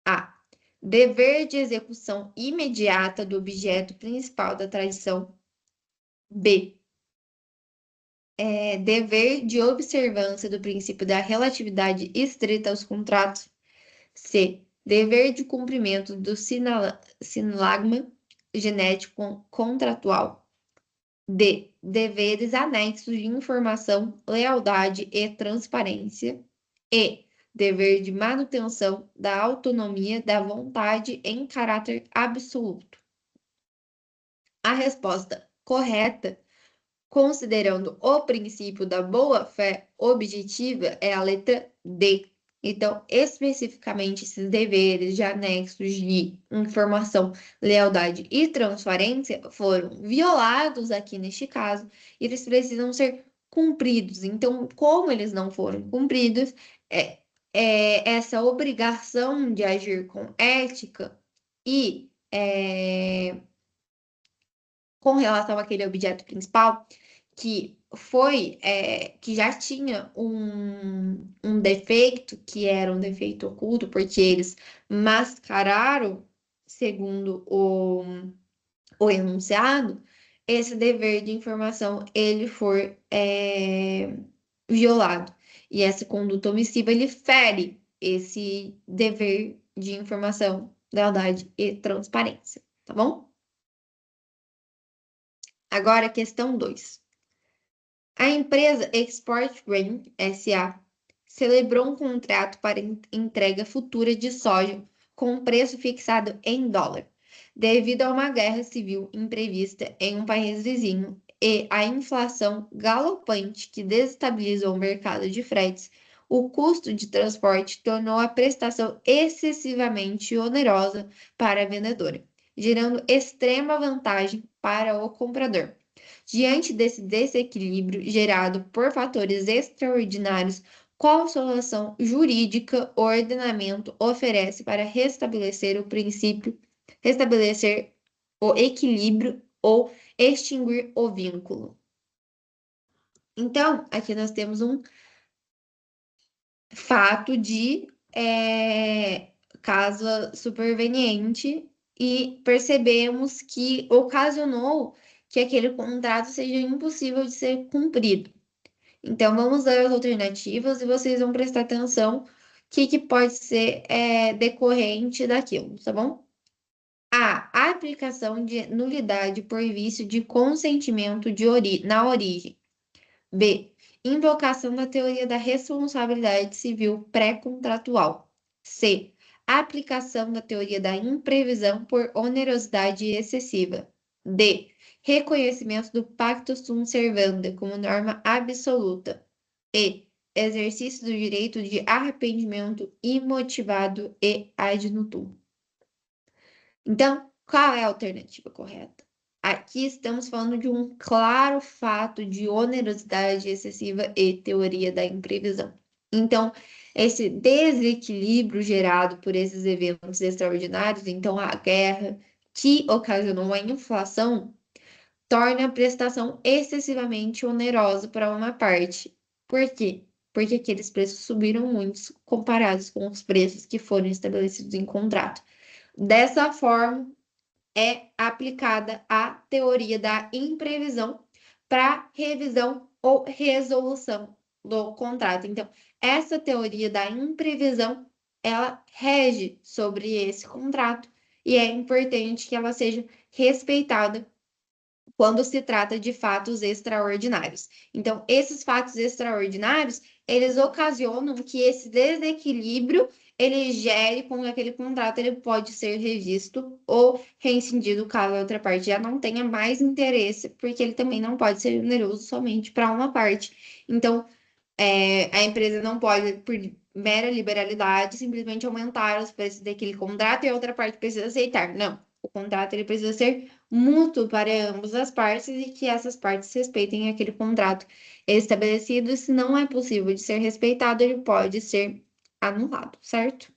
A. Dever de execução imediata do objeto principal da tradição. B. Dever de observância do princípio da relatividade estrita aos contratos. C. Dever de cumprimento do sinalagma genético contratual. D. Deveres anexos de informação, lealdade e transparência. E. Dever de manutenção da autonomia da vontade em caráter absoluto. A resposta correta, considerando o princípio da boa-fé objetiva, é a letra D. Então, especificamente, esses deveres de anexos de informação, lealdade e transparência foram violados aqui neste caso, e eles precisam ser cumpridos. Então, como eles não foram cumpridos, é, essa obrigação de agir com ética e com relação àquele objeto principal, que já tinha um defeito, que era um defeito oculto, porque eles mascararam, segundo o enunciado, esse dever de informação, ele foi violado. E essa conduta omissiva, ele fere esse dever de informação, lealdade e transparência, tá bom? Agora, questão 2. A empresa Export Grain SA celebrou um contrato para entrega futura de soja com preço fixado em dólar, devido a uma guerra civil imprevista em um país vizinho e a inflação galopante que desestabilizou o mercado de fretes. O custo de transporte tornou a prestação excessivamente onerosa para a vendedora, gerando extrema vantagem para o comprador. Diante desse desequilíbrio gerado por fatores extraordinários, qual solução jurídica o ordenamento oferece para restabelecer o princípio, restabelecer o equilíbrio ou extinguir o vínculo? Então, aqui nós temos um fato de caso superveniente e percebemos que ocasionou que aquele contrato seja impossível de ser cumprido. Então, vamos ler as alternativas e vocês vão prestar atenção o que pode ser decorrente daquilo, tá bom? A aplicação de nulidade por vício de consentimento na origem. B. Invocação da teoria da responsabilidade civil pré-contratual. C. aplicação da teoria da imprevisão por onerosidade excessiva. D. Reconhecimento do pacto sunt servanda como norma absoluta. E. Exercício do direito de arrependimento imotivado e ad nutum. Então, qual é a alternativa correta? Aqui estamos falando de um claro fato de onerosidade excessiva e teoria da imprevisão. Então, esse desequilíbrio gerado por esses eventos extraordinários, então a guerra que ocasionou a inflação, torna a prestação excessivamente onerosa para uma parte. Por quê? Porque aqueles preços subiram muito comparados com os preços que foram estabelecidos em contrato. Dessa forma, é aplicada a teoria da imprevisão para revisão ou resolução do contrato. Então, essa teoria da imprevisão, ela rege sobre esse contrato e é importante que ela seja respeitada quando se trata de fatos extraordinários. Então, esses fatos extraordinários, eles ocasionam que esse desequilíbrio ele gere com que aquele contrato ele pode ser revisto ou rescindido caso a outra parte já não tenha mais interesse, porque ele também não pode ser generoso somente para uma parte. Então, a empresa não pode, por mera liberalidade, simplesmente aumentar os preços daquele contrato e a outra parte precisa aceitar. Não. O contrato ele precisa ser mútuo para ambas as partes e que essas partes respeitem aquele contrato estabelecido. Se não é possível de ser respeitado, ele pode ser anulado, certo?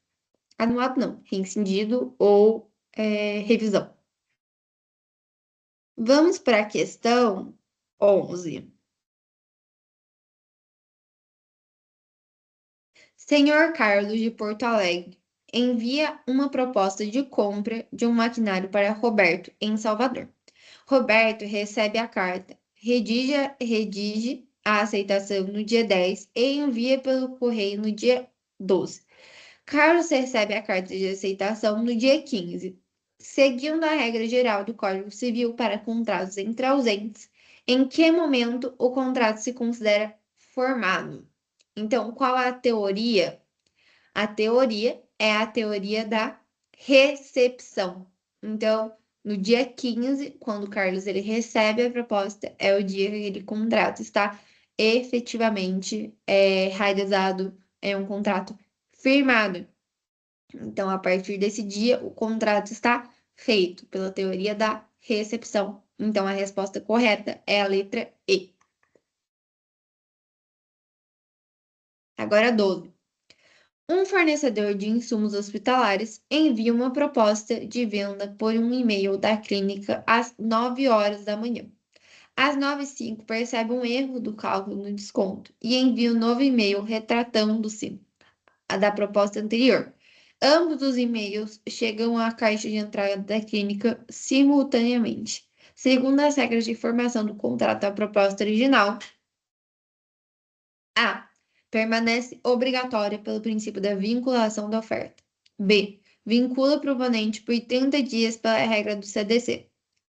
Anulado não, rescindido ou revisão. Vamos para a questão 11. Senhor Carlos de Porto Alegre envia uma proposta de compra de um maquinário para Roberto, em Salvador. Roberto recebe a carta, redige a aceitação no dia 10 e envia pelo correio no dia 12. Carlos recebe a carta de aceitação no dia 15. Seguindo a regra geral do Código Civil para contratos entre ausentes, em que momento o contrato se considera formado? Então, qual é a teoria? A teoria é a teoria da recepção. Então, no dia 15, quando o Carlos ele recebe a proposta, é o dia que aquele contrato está efetivamente realizado, é um contrato firmado. Então, a partir desse dia, o contrato está feito pela teoria da recepção. Então, a resposta correta é a letra E. Agora, 12. Um fornecedor de insumos hospitalares envia uma proposta de venda por um e-mail da clínica às 9 horas da manhã. Às 9h05, percebe um erro do cálculo no desconto e envia um novo e-mail retratando-se da proposta anterior. Ambos os e-mails chegam à caixa de entrada da clínica simultaneamente. Segundo as regras de formação do contrato da proposta original, A. Permanece obrigatória pelo princípio da vinculação da oferta. B. Vincula o proponente por 30 dias pela regra do CDC.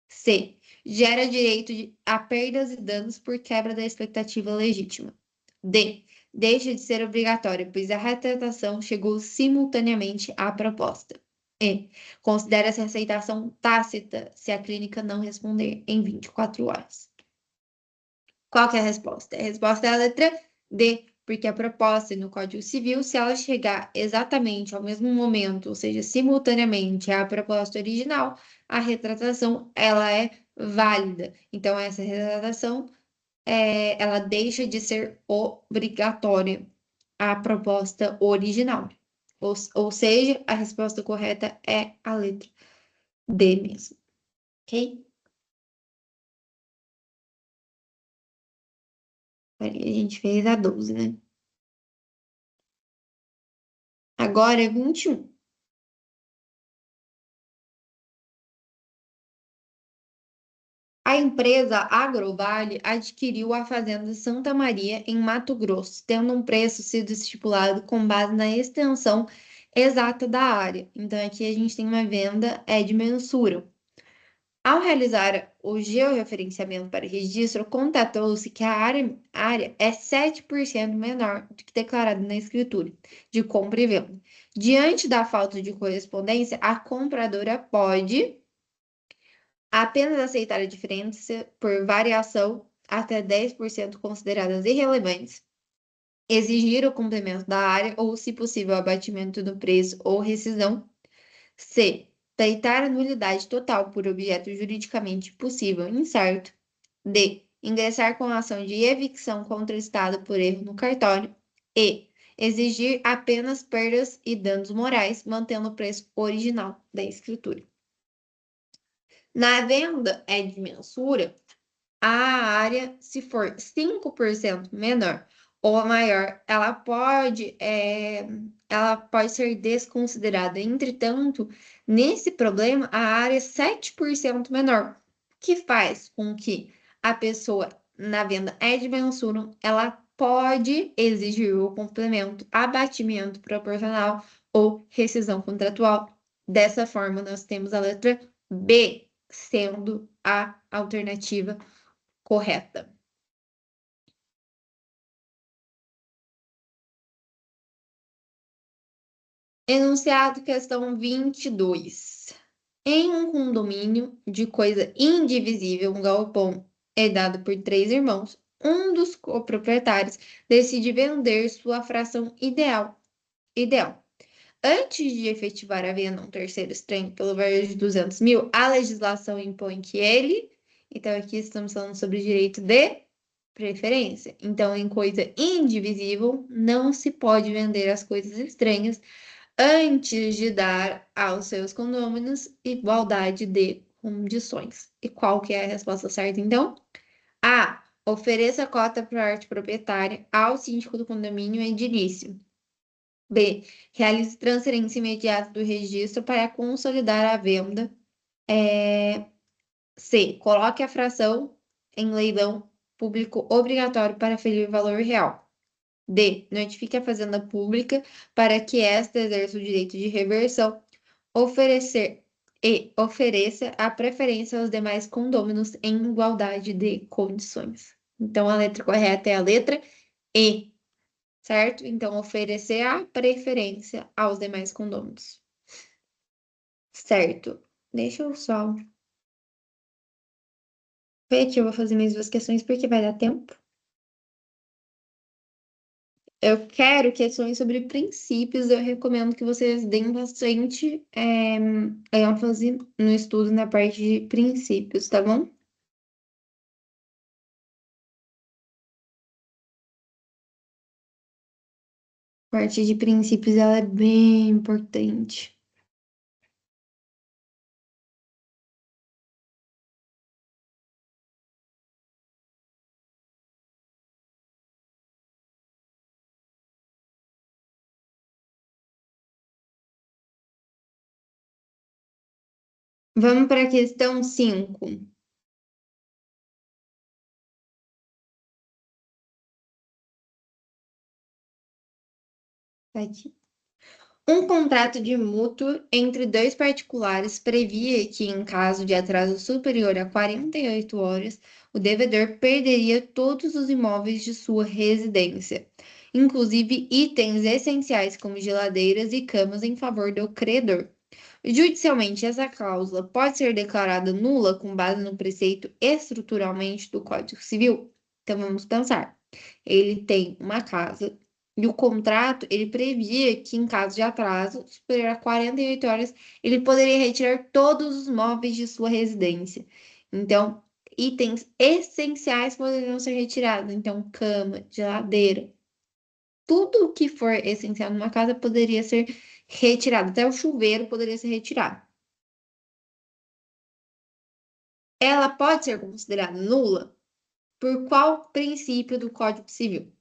C. Gera direito a perdas e danos por quebra da expectativa legítima. D. Deixa de ser obrigatória, pois a retratação chegou simultaneamente à proposta. E. Considera-se aceitação tácita se a clínica não responder em 24 horas. Qual que é a resposta? A resposta é a letra D, porque a proposta no Código Civil, se ela chegar exatamente ao mesmo momento, ou seja, simultaneamente à proposta original, a retratação ela é válida. Então, essa retratação ela deixa de ser obrigatória à proposta original. Ou seja, a resposta correta é a letra D mesmo. Ok? Aí a gente fez a 12, né? Agora é 21. A empresa Agrovale adquiriu a fazenda Santa Maria, em Mato Grosso, tendo um preço sido estipulado com base na extensão exata da área. Então, aqui a gente tem uma venda de mensura. Ao realizar o georreferenciamento para registro, constatou-se que a área é 7% menor do que declarado na escritura de compra e venda. Diante da falta de correspondência, a compradora pode apenas aceitar a diferença por variação até 10% consideradas irrelevantes, exigir o complemento da área ou, se possível, abatimento do preço ou rescisão. C. Deitar a nulidade total por objeto juridicamente possível incerto. D. Ingressar com ação de evicção contra o Estado por erro no cartório. E. Exigir apenas perdas e danos morais, mantendo o preço original da escritura. Na venda de mensura, a área, se for 5% menor ou maior, ela pode ser desconsiderada. Entretanto, nesse problema, a área é 7% menor, que faz com que a pessoa, na venda de mensura, ela pode exigir o complemento, abatimento proporcional ou rescisão contratual. Dessa forma, nós temos a letra B sendo a alternativa correta. Enunciado questão 22. Em um condomínio de coisa indivisível, um galpão herdado por 3 irmãos, um dos coproprietários decide vender sua fração ideal. Antes de efetivar a venda a um terceiro estranho pelo valor de 200 mil, a legislação impõe que ele... Então, aqui estamos falando sobre direito de preferência. Então, em coisa indivisível, não se pode vender as coisas estranhas antes de dar aos seus condôminos igualdade de condições. E qual que é a resposta certa, então? A. Ofereça cota para a arte proprietária ao síndico do condomínio edilício. B. Realize transferência imediata do registro para consolidar a venda. C. Coloque a fração em leilão público obrigatório para ferir valor real. D. Notifique a Fazenda Pública para que esta exerça o direito de reversão. Ofereça a preferência aos demais condôminos em igualdade de condições. Então, a letra correta é a letra E, certo? Então, oferecer a preferência aos demais condôminos. Certo. Deixa eu só ver que eu vou fazer minhas duas questões porque vai dar tempo. Eu quero questões sobre princípios. Eu recomendo que vocês deem bastante ênfase no estudo na parte de princípios, tá bom? A parte de princípios ela é bem importante. Vamos para a questão 5. Tá aqui. Um contrato de mútuo entre dois particulares previa que, em caso de atraso superior a 48 horas, o devedor perderia todos os imóveis de sua residência, inclusive itens essenciais como geladeiras e camas em favor do credor. Judicialmente, essa cláusula pode ser declarada nula com base no preceito estruturalmente do Código Civil? Então vamos pensar. Ele tem uma casa e o contrato, ele previa que em caso de atraso superior a 48 horas, ele poderia retirar todos os móveis de sua residência. Então, itens essenciais poderiam ser retirados. Então, cama, geladeira, tudo o que for essencial numa casa poderia ser retirado. Até o chuveiro poderia ser retirado. Ela pode ser considerada nula por qual princípio do Código Civil?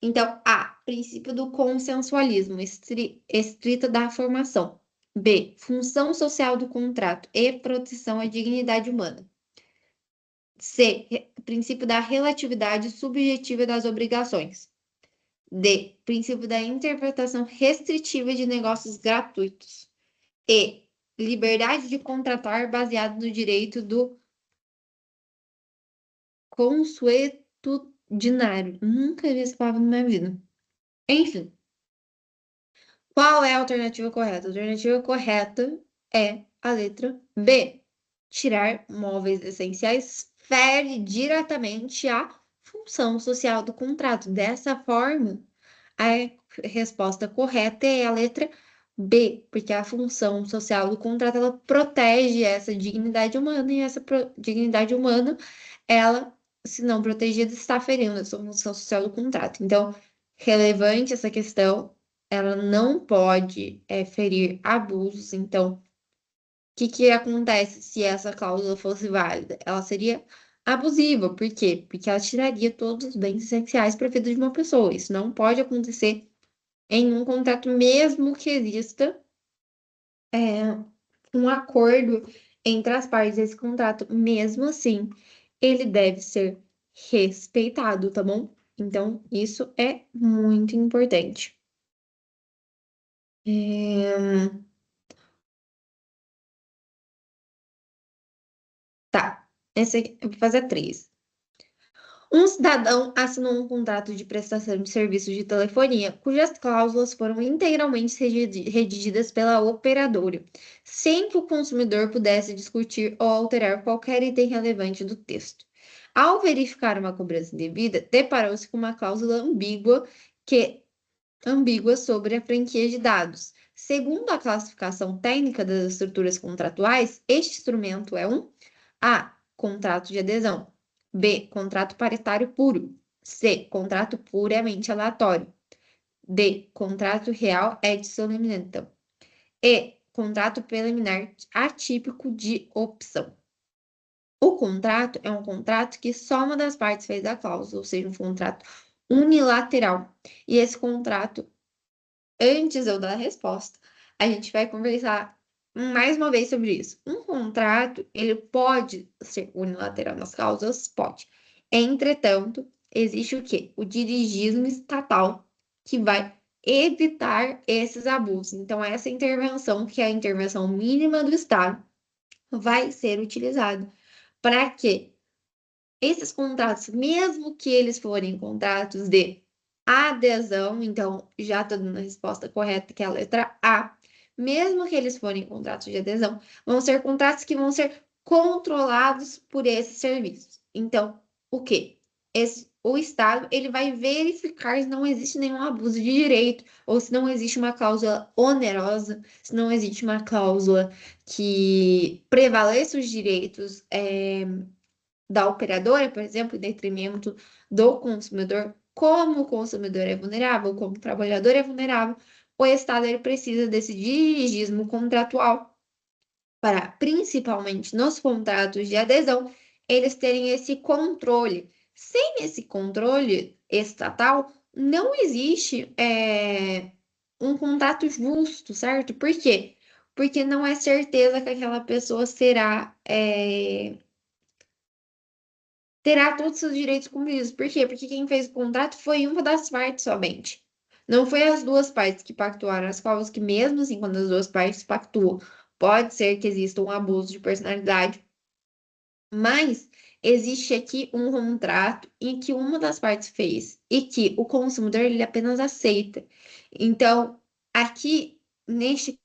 Então, A. Princípio do consensualismo, estrita da formação. B. Função social do contrato e proteção à dignidade humana. C. Princípio da relatividade subjetiva das obrigações. D. Princípio da interpretação restritiva de negócios gratuitos. E. liberdade de contratar baseado no direito do consuetudinário. Nunca vi essa palavra na minha vida. Enfim, qual é a alternativa correta? A alternativa correta é a letra B. Tirar móveis essenciais fere diretamente a função social do contrato. Dessa forma, a resposta correta é a letra B, porque a função social do contrato ela protege essa dignidade humana e essa dignidade humana, ela, se não protegida, está ferindo a função social do contrato. Então, relevante essa questão, ela não pode ferir abusos. Então, o que acontece se essa cláusula fosse válida? Ela seria abusiva. Por quê? Porque ela tiraria todos os bens essenciais para a vida de uma pessoa. Isso não pode acontecer em um contrato, mesmo que exista um acordo entre as partes desse contrato. Mesmo assim, ele deve ser respeitado, tá bom? Então, isso é muito importante. Tá, esse aqui, eu vou fazer três. Um cidadão assinou um contrato de prestação de serviços de telefonia, cujas cláusulas foram integralmente redigidas pela operadora, sem que o consumidor pudesse discutir ou alterar qualquer item relevante do texto. Ao verificar uma cobrança indevida, deparou-se com uma cláusula ambígua sobre a franquia de dados. Segundo a classificação técnica das estruturas contratuais, este instrumento é um A. Contrato de adesão. B. Contrato paritário puro. C. Contrato puramente aleatório. D. Contrato real et solicitum. E. Contrato preliminar atípico de opção. O contrato é um contrato que só uma das partes fez a cláusula, ou seja, um contrato unilateral. E esse contrato, antes de eu dar a resposta, a gente vai conversar mais uma vez sobre isso. Um contrato, ele pode ser unilateral nas causas? Pode. Entretanto, existe o quê? O dirigismo estatal que vai evitar esses abusos. Então, essa intervenção, que é a intervenção mínima do Estado, vai ser utilizada para que esses contratos, mesmo que eles forem contratos de adesão, então já estou dando a resposta correta, que é a letra A, mesmo que eles forem contratos de adesão, vão ser contratos que vão ser controlados por esses serviços. Então, o quê? O Estado ele vai verificar se não existe nenhum abuso de direito, ou se não existe uma cláusula onerosa, se não existe uma cláusula que prevaleça os direitos da operadora, por exemplo, em detrimento do consumidor. Como o consumidor é vulnerável, como o trabalhador é vulnerável, o Estado ele precisa desse dirigismo contratual para, principalmente nos contratos de adesão, eles terem esse controle. Sem esse controle estatal, não existe um contrato justo, certo? Por quê? Porque não é certeza que aquela pessoa terá todos os seus direitos cumpridos. Por quê? Porque quem fez o contrato foi uma das partes somente. Não foi as duas partes que pactuaram, as quais que mesmo assim, quando as duas partes pactuam, pode ser que exista um abuso de personalidade, mas existe aqui um contrato em que uma das partes fez e que o consumidor ele apenas aceita. Então, aqui neste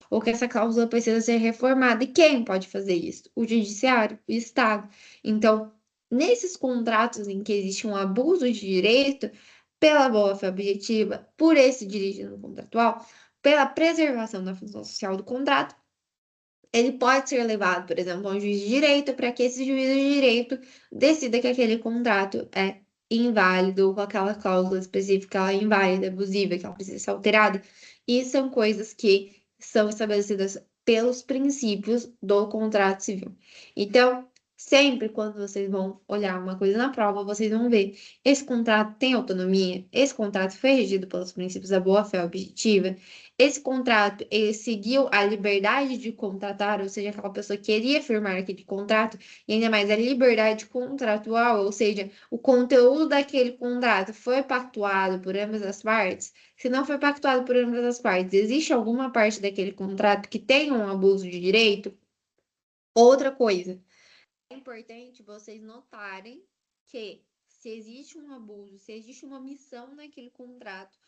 ou que essa cláusula precisa ser reformada. E quem pode fazer isso? O judiciário, o Estado. Então, nesses contratos em que existe um abuso de direito, pela boa-fé objetiva, por esse dirigente contratual, pela preservação da função social do contrato, ele pode ser levado, por exemplo, a um juiz de direito para que esse juiz de direito decida que aquele contrato é inválido, ou com aquela cláusula específica ela é inválida, abusiva, que ela precisa ser alterada. E são coisas que são estabelecidas pelos princípios do contrato civil. Então, sempre quando vocês vão olhar uma coisa na prova, vocês vão ver esse contrato tem autonomia, esse contrato foi regido pelos princípios da boa-fé objetiva, esse contrato, ele seguiu a liberdade de contratar, ou seja, aquela pessoa queria firmar aquele contrato, e ainda mais a liberdade contratual, ou seja, o conteúdo daquele contrato foi pactuado por ambas as partes. Se não foi pactuado por ambas as partes, existe alguma parte daquele contrato que tenha um abuso de direito? Outra coisa, é importante vocês notarem que se existe um abuso, se existe uma omissão naquele contrato,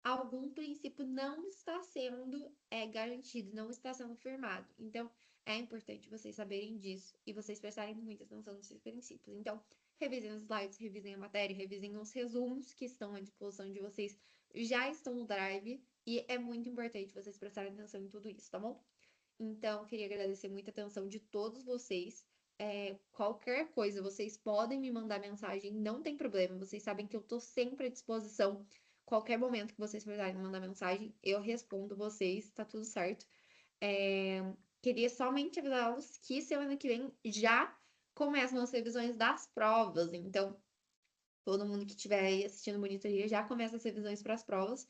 algum princípio não está sendo garantido, não está sendo firmado. Então, é importante vocês saberem disso e vocês prestarem muita atenção nesses princípios. Então, revisem os slides, revisem a matéria, revisem os resumos que estão à disposição de vocês, já estão no Drive e é muito importante vocês prestarem atenção em tudo isso, tá bom? Então, queria agradecer muita atenção de todos vocês. Qualquer coisa, vocês podem me mandar mensagem, não tem problema. Vocês sabem que eu tô sempre à disposição. Qualquer momento que vocês precisarem me mandar mensagem, eu respondo vocês, tá tudo certo. É, Queria somente avisá-los que semana que vem já começam as revisões das provas. Então, todo mundo que estiver aí assistindo monitoria já começa as revisões para as provas.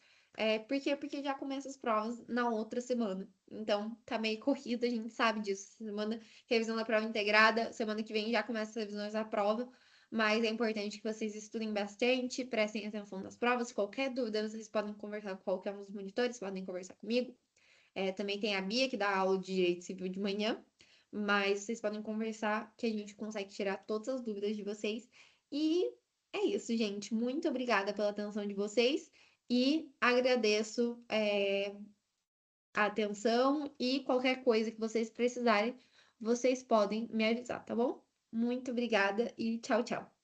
Por quê? Porque já começa as provas na outra semana. Então, tá meio corrida, a gente sabe disso. Semana, revisão da prova integrada, semana que vem já começa as revisões da prova. Mas é importante que vocês estudem bastante, prestem atenção nas provas. Qualquer dúvida, vocês podem conversar com qualquer um dos monitores, podem conversar comigo. Também tem a Bia, que dá aula de Direito Civil de manhã. Mas vocês podem conversar, que a gente consegue tirar todas as dúvidas de vocês. E é isso, gente. Muito obrigada pela atenção de vocês e agradeço, a atenção e qualquer coisa que vocês precisarem, vocês podem me avisar, tá bom? Muito obrigada e tchau, tchau.